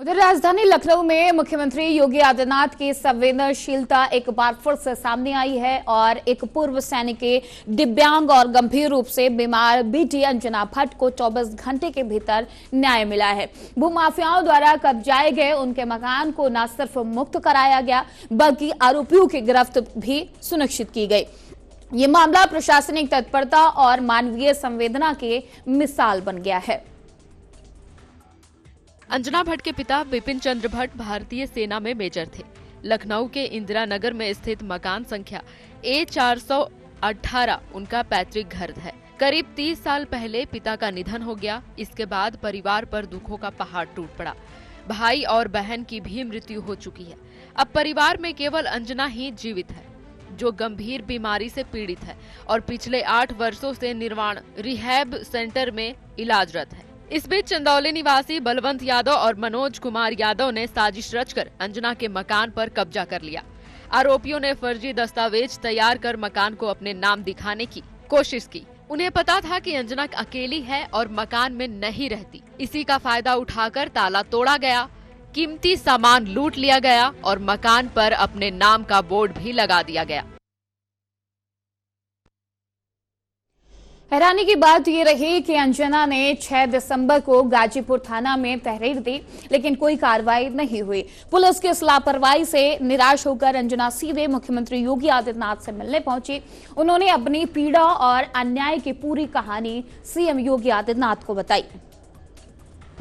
उधर राजधानी लखनऊ में मुख्यमंत्री योगी आदित्यनाथ की संवेदनशीलता एक बार फिर से सामने आई है और एक पूर्व सैनिक के दिव्यांग और गंभीर रूप से बीमार बेटी अंजना भट्ट को 24 घंटे के भीतर न्याय मिला है। भूमाफियाओं द्वारा कब्जाए गए उनके मकान को न सिर्फ मुक्त कराया गया बल्कि आरोपियों की गिरफ्त भी सुनिश्चित की गई। ये मामला प्रशासनिक तत्परता और मानवीय संवेदना की मिसाल बन गया है। अंजना भट्ट के पिता विपिन चंद्र भट्ट भारतीय सेना में मेजर थे। लखनऊ के इंदिरा नगर में स्थित मकान संख्या A418 उनका पैतृक घर है। करीब 30 साल पहले पिता का निधन हो गया। इसके बाद परिवार पर दुखों का पहाड़ टूट पड़ा। भाई और बहन की भी मृत्यु हो चुकी है। अब परिवार में केवल अंजना ही जीवित है, जो गंभीर बीमारी से पीड़ित है और पिछले 8 वर्षों से निर्वाण रिहैब सेंटर में इलाजरत है। इस बीच चंदौली निवासी बलवंत यादव और मनोज कुमार यादव ने साजिश रचकर अंजना के मकान पर कब्जा कर लिया। आरोपियों ने फर्जी दस्तावेज तैयार कर मकान को अपने नाम दिखाने की कोशिश की। उन्हें पता था कि अंजना अकेली है और मकान में नहीं रहती। इसी का फायदा उठाकर ताला तोड़ा गया, कीमती सामान लूट लिया गया और मकान पर अपने नाम का बोर्ड भी लगा दिया गया। हैरानी की बात ये रही कि अंजना ने 6 दिसंबर को गाजीपुर थाना में तहरीर दी, लेकिन कोई कार्रवाई नहीं हुई। पुलिस की इस लापरवाही से निराश होकर अंजना सीधे मुख्यमंत्री योगी आदित्यनाथ से मिलने पहुंची। उन्होंने अपनी पीड़ा और अन्याय की पूरी कहानी सीएम योगी आदित्यनाथ को बताई।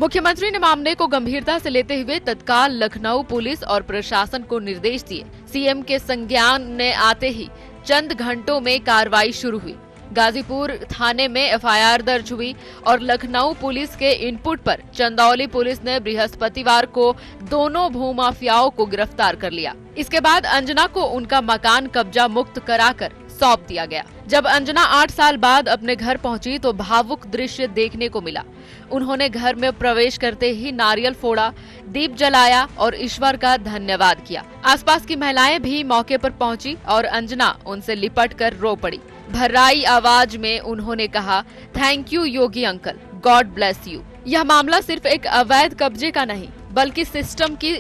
मुख्यमंत्री ने मामले को गंभीरता से लेते हुए तत्काल लखनऊ पुलिस और प्रशासन को निर्देश दिए। सीएम के संज्ञान में आते ही चंद घंटों में कार्रवाई शुरू हुई। गाजीपुर थाने में एफआईआर दर्ज हुई और लखनऊ पुलिस के इनपुट पर चंदौली पुलिस ने बृहस्पतिवार को दोनों भूमाफियाओं को गिरफ्तार कर लिया। इसके बाद अंजना को उनका मकान कब्जा मुक्त कराकर सौंप दिया गया। जब अंजना 8 साल बाद अपने घर पहुंची तो भावुक दृश्य देखने को मिला। उन्होंने घर में प्रवेश करते ही नारियल फोड़ा, दीप जलाया और ईश्वर का धन्यवाद किया। आसपास की महिलाएं भी मौके पर पहुंची और अंजना उनसे लिपट कर रो पड़ी। भर्राई आवाज में उन्होंने कहा, thank you Yogi uncle, God bless you. यह मामला सिर्फ एक अवैध कब्जे का नहीं बल्कि सिस्टम की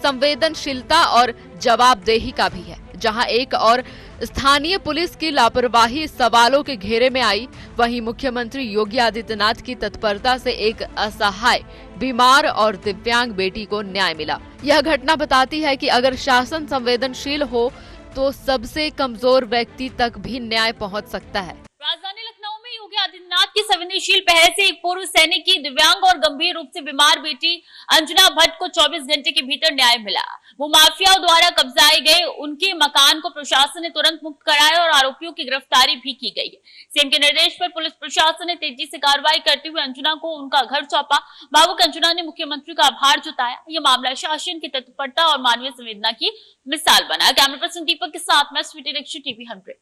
संवेदनशीलता और जवाबदेही का भी है। जहां एक और स्थानीय पुलिस की लापरवाही सवालों के घेरे में आई, वहीं मुख्यमंत्री योगी आदित्यनाथ की तत्परता से एक असहाय बीमार और दिव्यांग बेटी को न्याय मिला। यह घटना बताती है कि अगर शासन संवेदनशील हो तो सबसे कमजोर व्यक्ति तक भी न्याय पहुंच सकता है। राजधानी लखनऊ में योगी आदित्यनाथ की संवेदनशील पहल से एक पूर्व सैनिक की दिव्यांग और गंभीर रूप से बीमार बेटी अंजना भट्ट को 24 घंटे के भीतर न्याय मिला। वो माफियाओं द्वारा कब्जाए गए उनके मकान को प्रशासन ने तुरंत मुक्त कराया और आरोपियों की गिरफ्तारी भी की गई है। सीएम के निर्देश पर पुलिस प्रशासन ने तेजी से कार्रवाई करते हुए अंजना को उनका घर सौंपा। भावुक अंजना ने मुख्यमंत्री का आभार जताया। यह मामला शासन की तत्परता और मानवीय संवेदना की मिसाल बना। कैमरा पर्सन दीपक के साथ मैं स्वीटी टीवी 100।